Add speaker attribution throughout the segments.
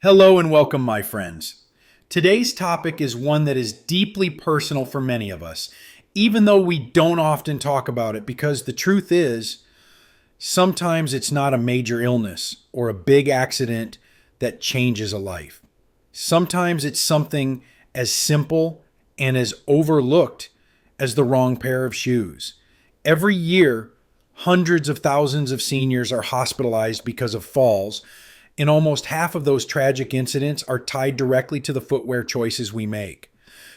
Speaker 1: Hello and welcome, my friends. Today's topic is one that is deeply personal for many of us, even though we don't often talk about it, because the truth is, sometimes it's not a major illness or a big accident that changes a life. Sometimes it's something as simple and as overlooked as the wrong pair of shoes. Every year, hundreds of thousands of seniors are hospitalized because of falls, and almost half of those tragic incidents are tied directly to the footwear choices we make.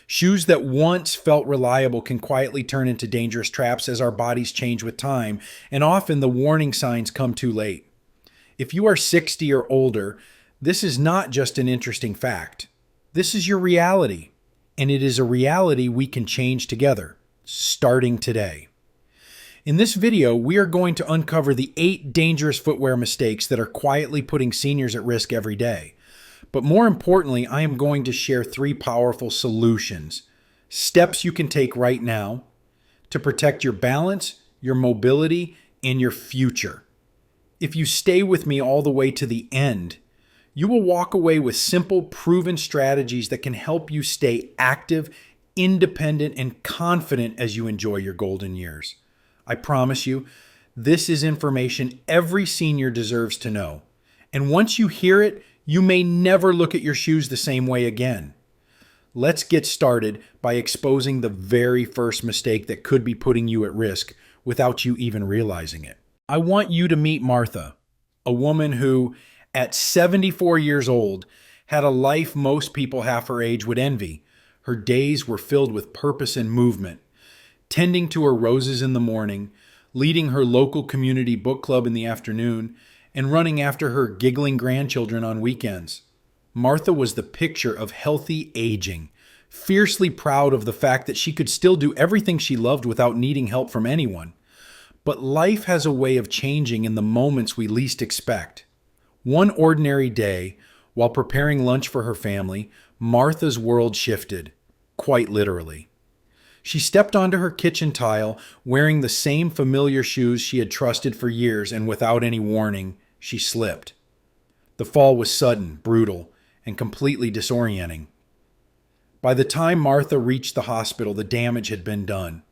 Speaker 1: Shoes that once felt reliable can quietly turn into dangerous traps as our bodies change with time, and often the warning signs come too late. If you are 60 or older, this is not just an interesting fact. This is your reality, and it is a reality we can change together, starting today. In this video, we are going to uncover the 8 dangerous footwear mistakes that are quietly putting seniors at risk every day. But more importantly, I am going to share 3 powerful solutions, steps you can take right now to protect your balance, your mobility, and your future. If you stay with me all the way to the end, you will walk away with simple, proven strategies that can help you stay active, independent, and confident as you enjoy your golden years. I promise you, this is information every senior deserves to know. And once you hear it, you may never look at your shoes the same way again. Let's get started by exposing the very first mistake that could be putting you at risk without you even realizing it. I want you to meet Martha, a woman who, at 74 years old, had a life most people half her age would envy. Her days were filled with purpose and movement, tending to her roses in the morning, leading her local community book club in the afternoon, and running after her giggling grandchildren on weekends. Martha was the picture of healthy aging, fiercely proud of the fact that she could still do everything she loved without needing help from anyone. But life has a way of changing in the moments we least expect. One ordinary day, while preparing lunch for her family, Martha's world shifted, quite literally. She stepped onto her kitchen tile, wearing the same familiar shoes she had trusted for years, and without any warning, she slipped. The fall was sudden, brutal, and completely disorienting. By the time Martha reached the hospital, the damage had been done.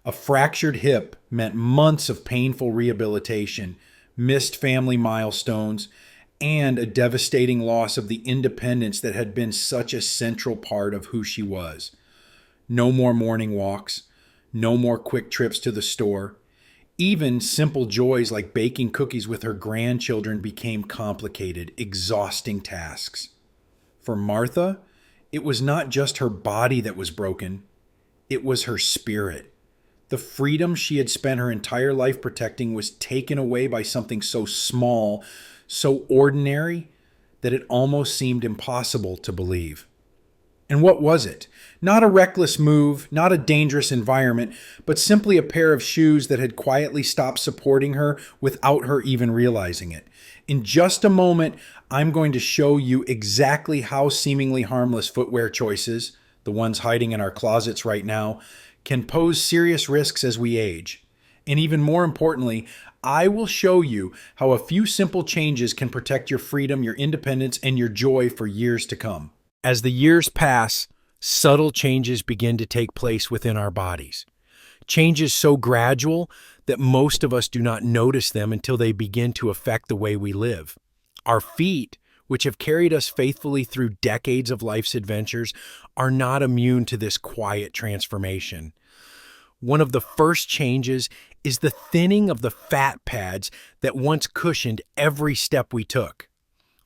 Speaker 1: A fractured hip meant months of painful rehabilitation, missed family milestones, and a devastating loss of the independence that had been such a central part of who she was. No more morning walks, no more quick trips to the store. Even simple joys like baking cookies with her grandchildren became complicated, exhausting tasks. For Martha, it was not just her body that was broken, it was her spirit. The freedom she had spent her entire life protecting was taken away by something so small, so ordinary, that it almost seemed impossible to believe. And what was it? Not a reckless move, not a dangerous environment, but simply a pair of shoes that had quietly stopped supporting her without her even realizing it. In just a moment, I'm going to show you exactly how seemingly harmless footwear choices, the ones hiding in our closets right now, can pose serious risks as we age. And even more importantly, I will show you how a few simple changes can protect your freedom, your independence, and your joy for years to come. As the years pass, subtle changes begin to take place within our bodies. Changes so gradual that most of us do not notice them until they begin to affect the way we live. Our feet, which have carried us faithfully through decades of life's adventures, are not immune to this quiet transformation. One of the first changes is the thinning of the fat pads that once cushioned every step we took.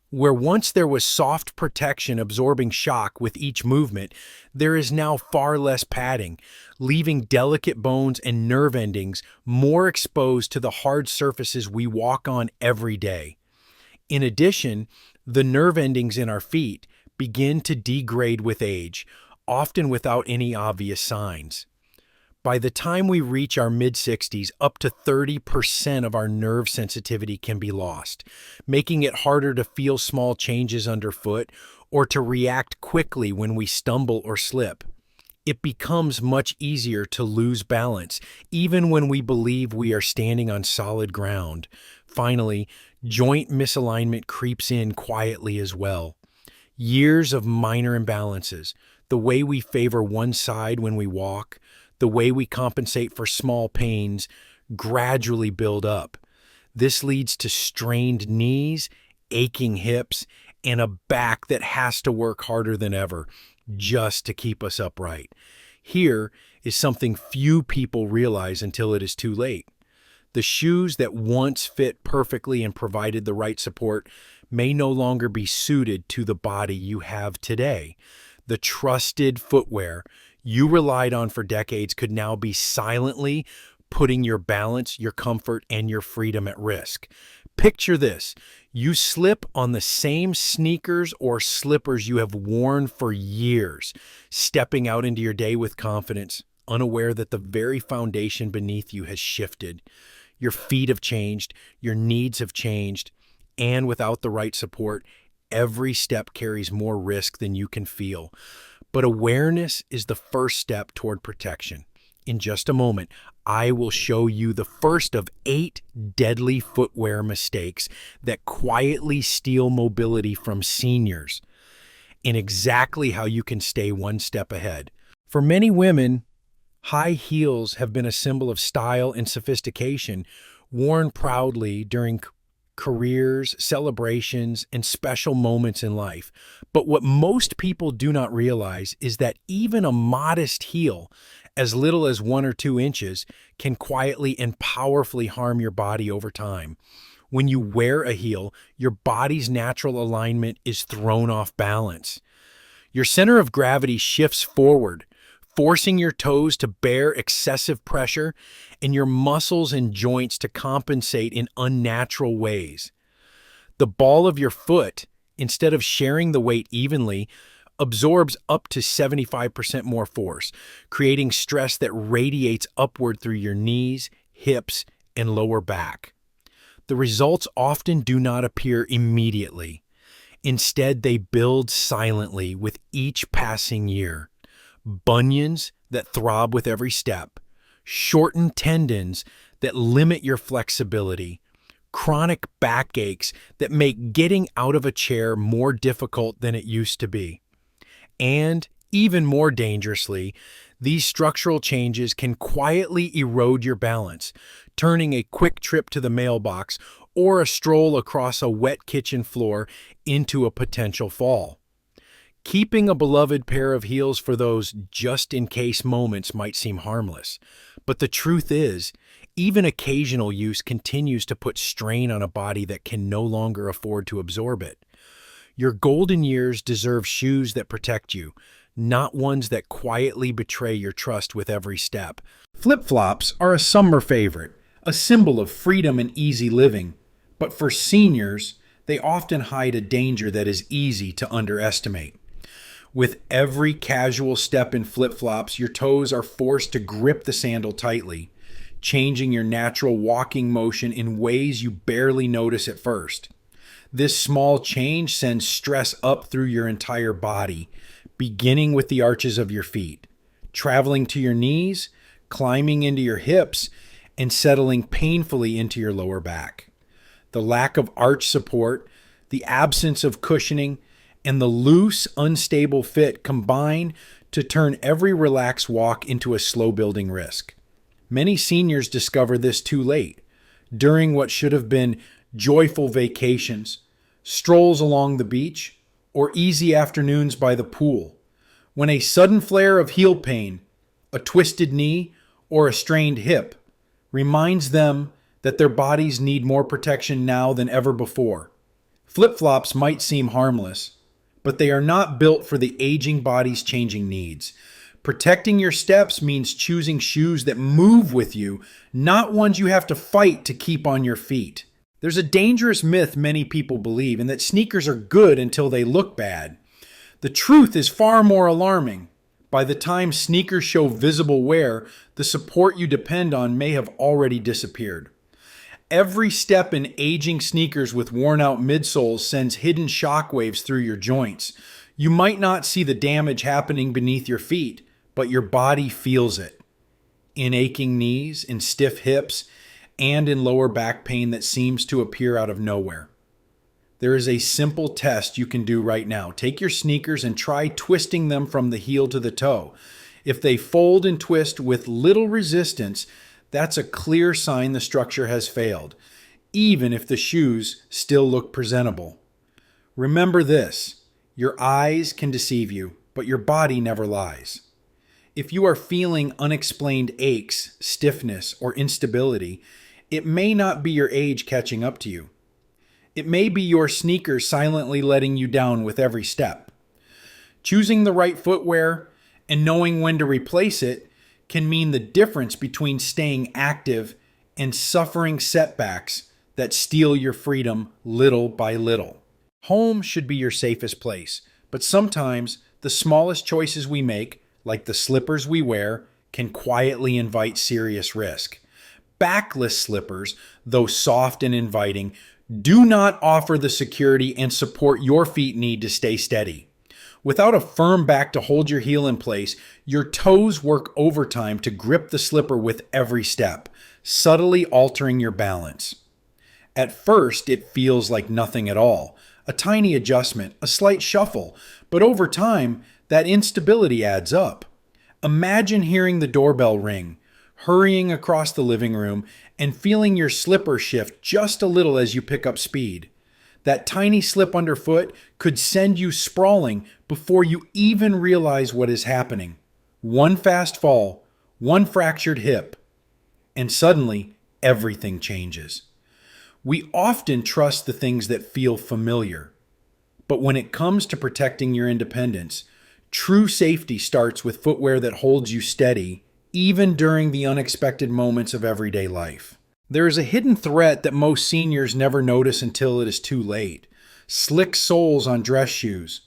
Speaker 1: Where once there was soft protection absorbing shock with each movement, there is now far less padding, leaving delicate bones and nerve endings more exposed to the hard surfaces we walk on every day. In addition, the nerve endings in our feet begin to degrade with age, often without any obvious signs. By the time we reach our mid-60s, up to 30% of our nerve sensitivity can be lost, making it harder to feel small changes underfoot or to react quickly when we stumble or slip. It becomes much easier to lose balance, even when we believe we are standing on solid ground. Finally, joint misalignment creeps in quietly as well. Years of minor imbalances, the way we favor one side when we walk, the way we compensate for small pains, gradually build up. This leads to strained knees, aching hips, and a back that has to work harder than ever just to keep us upright. Here is something few people realize until it is too late. The shoes that once fit perfectly and provided the right support may no longer be suited to the body you have today. The trusted footwear you relied on for decades could now be silently putting your balance, your comfort, and your freedom at risk. Picture this. You slip on the same sneakers or slippers you have worn for years, stepping out into your day with confidence, unaware that the very foundation beneath you has shifted. Your feet have changed, your needs have changed, and without the right support, every step carries more risk than you can feel. But awareness is the first step toward protection. In just a moment, I will show you the first of 8 deadly footwear mistakes that quietly steal mobility from seniors, and exactly how you can stay one step ahead. For many women, high heels have been a symbol of style and sophistication, worn proudly during careers, celebrations, and special moments in life. But what most people do not realize is that even a modest heel, as little as 1 or 2 inches, can quietly and powerfully harm your body over time. When you wear a heel, your body's natural alignment is thrown off balance. Your center of gravity shifts forward, forcing your toes to bear excessive pressure and your muscles and joints to compensate in unnatural ways. The ball of your foot, instead of sharing the weight evenly, absorbs up to 75% more force, creating stress that radiates upward through your knees, hips, and lower back. The results often do not appear immediately. Instead, they build silently with each passing year. Bunions that throb with every step, shortened tendons that limit your flexibility, chronic backaches that make getting out of a chair more difficult than it used to be. And, even more dangerously, these structural changes can quietly erode your balance, turning a quick trip to the mailbox or a stroll across a wet kitchen floor into a potential fall. Keeping a beloved pair of heels for those just-in-case moments might seem harmless, but the truth is, even occasional use continues to put strain on a body that can no longer afford to absorb it. Your golden years deserve shoes that protect you, not ones that quietly betray your trust with every step. Flip-flops are a summer favorite, a symbol of freedom and easy living, but for seniors, they often hide a danger that is easy to underestimate. With every casual step in flip-flops, your toes are forced to grip the sandal tightly, changing your natural walking motion in ways you barely notice at first. This small change sends stress up through your entire body, beginning with the arches of your feet, traveling to your knees, climbing into your hips, and settling painfully into your lower back. The lack of arch support, the absence of cushioning, and the loose, unstable fit combine to turn every relaxed walk into a slow-building risk. Many seniors discover this too late, during what should have been joyful vacations, strolls along the beach, or easy afternoons by the pool, when a sudden flare of heel pain, a twisted knee, or a strained hip reminds them that their bodies need more protection now than ever before. Flip-flops might seem harmless, but they are not built for the aging body's changing needs. Protecting your steps means choosing shoes that move with you, not ones you have to fight to keep on your feet. There's a dangerous myth many people believe, and that sneakers are good until they look bad. The truth is far more alarming. By the time sneakers show visible wear, the support you depend on may have already disappeared. Every step in aging sneakers with worn-out midsoles sends hidden shockwaves through your joints. You might not see the damage happening beneath your feet, but your body feels it. In aching knees, in stiff hips, and in lower back pain that seems to appear out of nowhere. There is a simple test you can do right now. Take your sneakers and try twisting them from the heel to the toe. If they fold and twist with little resistance, that's a clear sign the structure has failed, even if the shoes still look presentable. Remember this: your eyes can deceive you, but your body never lies. If you are feeling unexplained aches, stiffness, or instability, it may not be your age catching up to you. It may be your sneakers silently letting you down with every step. Choosing the right footwear and knowing when to replace it can mean the difference between staying active and suffering setbacks that steal your freedom little by little. Home should be your safest place, but sometimes the smallest choices we make, like the slippers we wear, can quietly invite serious risk. Backless slippers, though soft and inviting, do not offer the security and support your feet need to stay steady. Without a firm back to hold your heel in place, your toes work overtime to grip the slipper with every step, subtly altering your balance. At first, it feels like nothing at all, a tiny adjustment, a slight shuffle, but over time, that instability adds up. Imagine hearing the doorbell ring, hurrying across the living room, and feeling your slipper shift just a little as you pick up speed. That tiny slip underfoot could send you sprawling before you even realize what is happening. One fast fall, one fractured hip, and suddenly everything changes. We often trust the things that feel familiar, but when it comes to protecting your independence, true safety starts with footwear that holds you steady, even during the unexpected moments of everyday life. There is a hidden threat that most seniors never notice until it is too late: slick soles on dress shoes.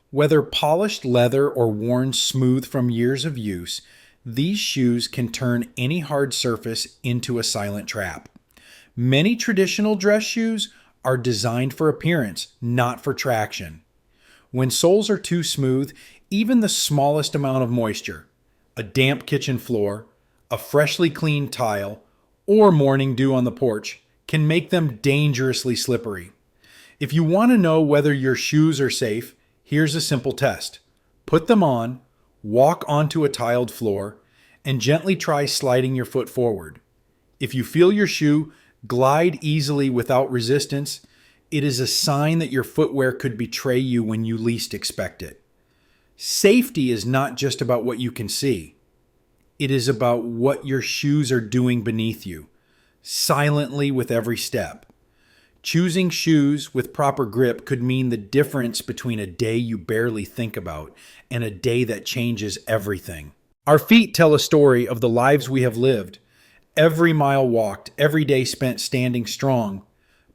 Speaker 1: Whether polished leather or worn smooth from years of use, these shoes can turn any hard surface into a silent trap. Many traditional dress shoes are designed for appearance, not for traction. When soles are too smooth, even the smallest amount of moisture, a damp kitchen floor, a freshly cleaned tile, or morning dew on the porch, can make them dangerously slippery. If you want to know whether your shoes are safe, here's a simple test. Put them on, walk onto a tiled floor, and gently try sliding your foot forward. If you feel your shoe glide easily without resistance, it is a sign that your footwear could betray you when you least expect it. Safety is not just about what you can see. It is about what your shoes are doing beneath you, silently with every step. Choosing shoes with proper grip could mean the difference between a day you barely think about and a day that changes everything. Our feet tell a story of the lives we have lived. Every mile walked, every day spent standing strong.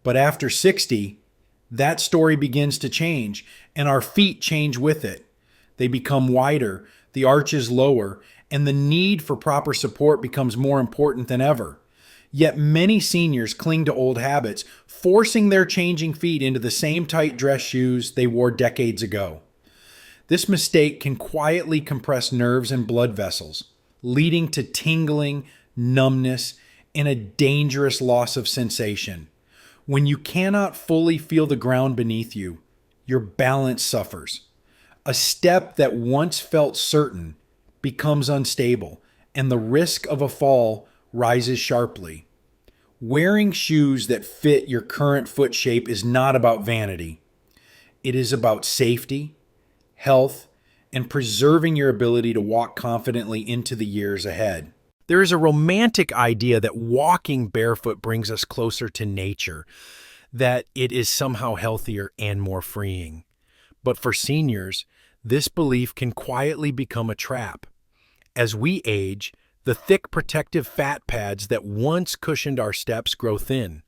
Speaker 1: But after 60, that story begins to change, and our feet change with it. They become wider, the arches lower, and the need for proper support becomes more important than ever. Yet many seniors cling to old habits, forcing their changing feet into the same tight dress shoes they wore decades ago. This mistake can quietly compress nerves and blood vessels, leading to tingling, numbness, and a dangerous loss of sensation. When you cannot fully feel the ground beneath you, your balance suffers. A step that once felt certain becomes unstable, and the risk of a fall rises sharply. Wearing shoes that fit your current foot shape is not about vanity. It is about safety, health, and preserving your ability to walk confidently into the years ahead. There is a romantic idea that walking barefoot brings us closer to nature, that it is somehow healthier and more freeing. But for seniors, this belief can quietly become a trap. As we age, the thick protective fat pads that once cushioned our steps grow thin.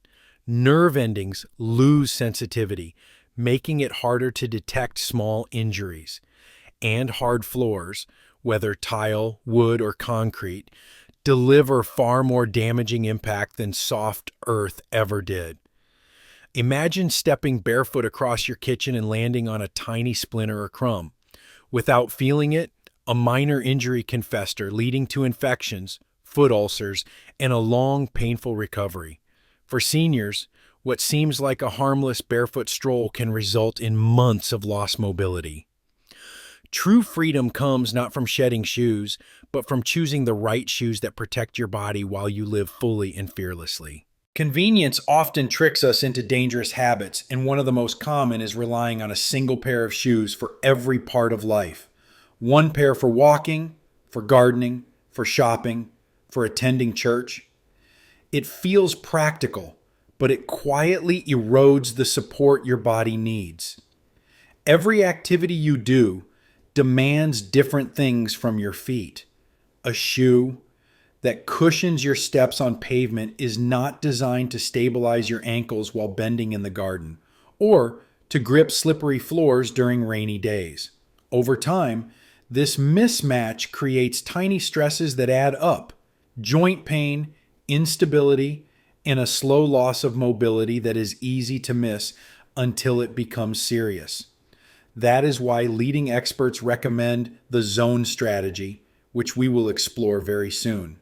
Speaker 1: Nerve endings lose sensitivity, making it harder to detect small injuries. And hard floors, whether tile, wood, or concrete, deliver far more damaging impact than soft earth ever did. Imagine stepping barefoot across your kitchen and landing on a tiny splinter or crumb. Without feeling it, a minor injury can fester, leading to infections, foot ulcers, and a long, painful recovery. For seniors, What seems like a harmless barefoot stroll can result in months of lost mobility. True freedom comes not from shedding shoes, but from choosing the right shoes that protect your body while you live fully and fearlessly. Convenience often tricks us into dangerous habits, and one of the most common is relying on a single pair of shoes for every part of life. One pair for walking, for gardening, for shopping, for attending church. It feels practical, but it quietly erodes the support your body needs. Every activity you do demands different things from your feet. A shoe that cushions your steps on pavement is not designed to stabilize your ankles while bending in the garden, or to grip slippery floors during rainy days. Over time, this mismatch creates tiny stresses that add up: joint pain, instability, and a slow loss of mobility that is easy to miss until it becomes serious. That is why leading experts recommend the zone strategy, which we will explore very soon.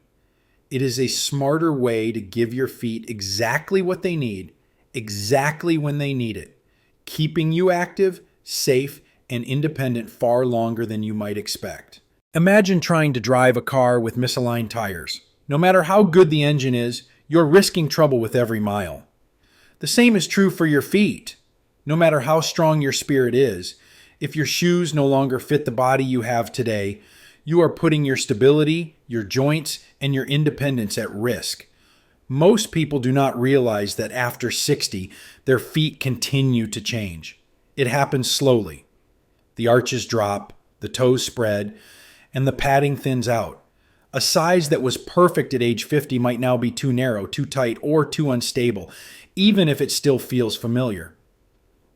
Speaker 1: It is a smarter way to give your feet exactly what they need, exactly when they need it, keeping you active, safe, and independent far longer than you might expect. Imagine trying to drive a car with misaligned tires. No matter how good the engine is, you're risking trouble with every mile. The same is true for your feet. No matter how strong your spirit is, if your shoes no longer fit the body you have today, you are putting your stability, your joints, and your independence at risk. Most people do not realize that after 60, their feet continue to change. It happens slowly. The arches drop, the toes spread, and the padding thins out. A size that was perfect at age 50 might now be too narrow, too tight, or too unstable, even if it still feels familiar.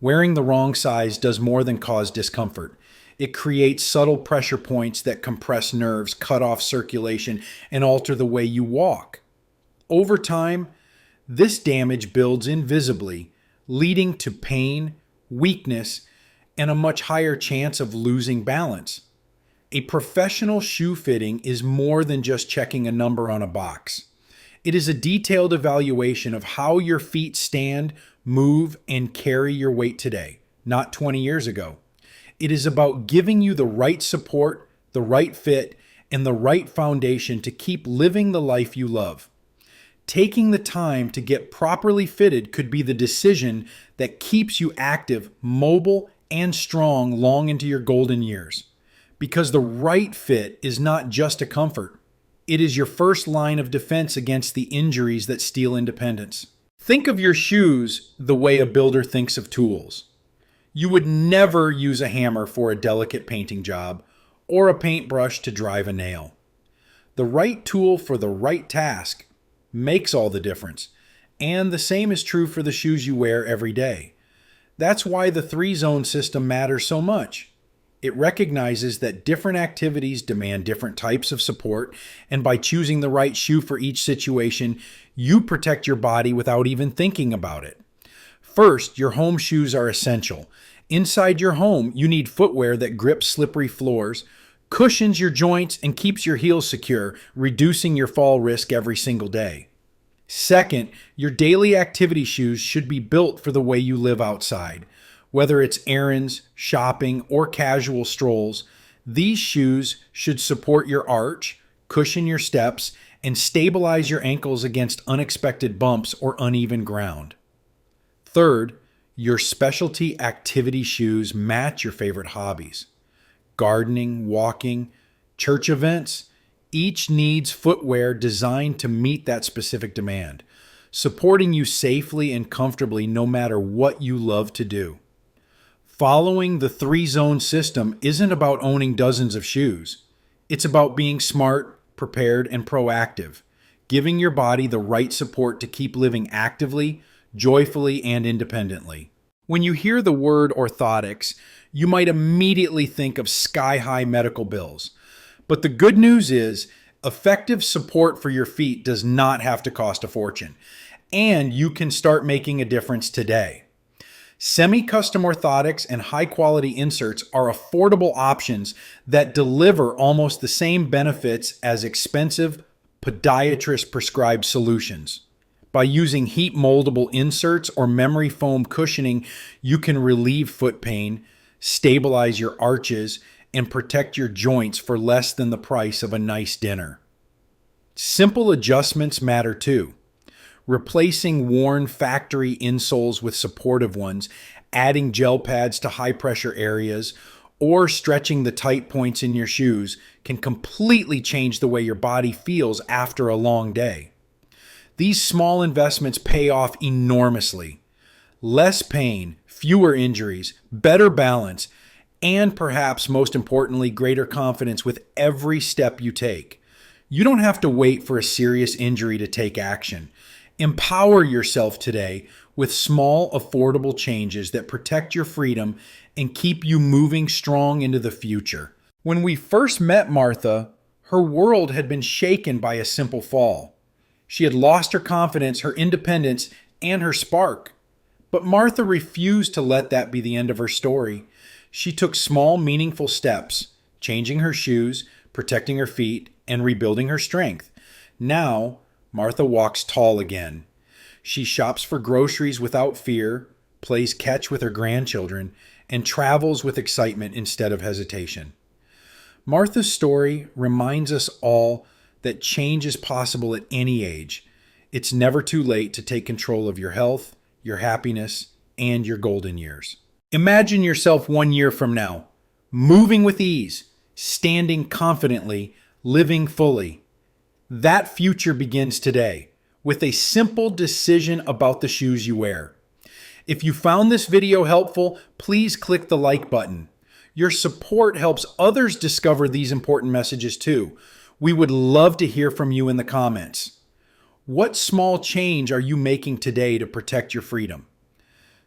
Speaker 1: Wearing the wrong size does more than cause discomfort. It creates subtle pressure points that compress nerves, cut off circulation, and alter the way you walk. Over time, this damage builds invisibly, leading to pain, weakness, and a much higher chance of losing balance. A professional shoe fitting is more than just checking a number on a box. It is a detailed evaluation of how your feet stand, move, and carry your weight today, not 20 years ago. It is about giving you the right support, the right fit, and the right foundation to keep living the life you love. Taking the time to get properly fitted could be the decision that keeps you active, mobile, and strong long into your golden years. Because the right fit is not just a comfort. It is your first line of defense against the injuries that steal independence. Think of your shoes the way a builder thinks of tools. You would never use a hammer for a delicate painting job or a paintbrush to drive a nail. The right tool for the right task makes all the difference, and the same is true for the shoes you wear every day. That's why the 3-zone system matters so much. It recognizes that different activities demand different types of support, and by choosing the right shoe for each situation, you protect your body without even thinking about it. First, your home shoes are essential. Inside your home, you need footwear that grips slippery floors, cushions your joints, and keeps your heels secure, reducing your fall risk every single day. Second, your daily activity shoes should be built for the way you live outside. Whether it's errands, shopping, or casual strolls, these shoes should support your arch, cushion your steps, and stabilize your ankles against unexpected bumps or uneven ground. Third, your specialty activity shoes match your favorite hobbies. Gardening, walking, church events, each needs footwear designed to meet that specific demand, supporting you safely and comfortably no matter what you love to do. Following the 3-zone system isn't about owning dozens of shoes. It's about being smart, prepared, and proactive, giving your body the right support to keep living actively, joyfully, and independently. When you hear the word orthotics, you might immediately think of sky-high medical bills. But the good news is, effective support for your feet does not have to cost a fortune, and you can start making a difference today. Semi-custom orthotics and high-quality inserts are affordable options that deliver almost the same benefits as expensive podiatrist-prescribed solutions. By using heat moldable inserts or memory foam cushioning, you can relieve foot pain, stabilize your arches, and protect your joints for less than the price of a nice dinner. Simple adjustments matter too. Replacing worn factory insoles with supportive ones, adding gel pads to high-pressure areas, or stretching the tight points in your shoes can completely change the way your body feels after a long day. These small investments pay off enormously. Less pain, fewer injuries, better balance, and perhaps most importantly, greater confidence with every step you take. You don't have to wait for a serious injury to take action. Empower yourself today with small, affordable changes that protect your freedom and keep you moving strong into the future. When we first met Martha, her world had been shaken by a simple fall. She had lost her confidence, her independence, and her spark. But Martha refused to let that be the end of her story. She took small, meaningful steps, changing her shoes, protecting her feet, and rebuilding her strength. Now, Martha walks tall again. She shops for groceries without fear, plays catch with her grandchildren, and travels with excitement instead of hesitation. Martha's story reminds us all that change is possible at any age. It's never too late to take control of your health, your happiness, and your golden years. Imagine yourself 1 year from now, moving with ease, standing confidently, living fully. That future begins today with a simple decision about the shoes you wear. If you found this video helpful, please click the like button. Your support helps others discover these important messages too. We would love to hear from you in the comments. What small change are you making today to protect your freedom?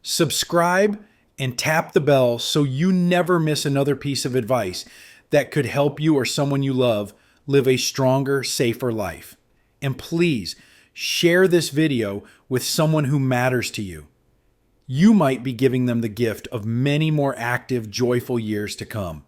Speaker 1: Subscribe and tap the bell so you never miss another piece of advice that could help you or someone you love live a stronger, safer life. And please share this video with someone who matters to you. You might be giving them the gift of many more active, joyful years to come.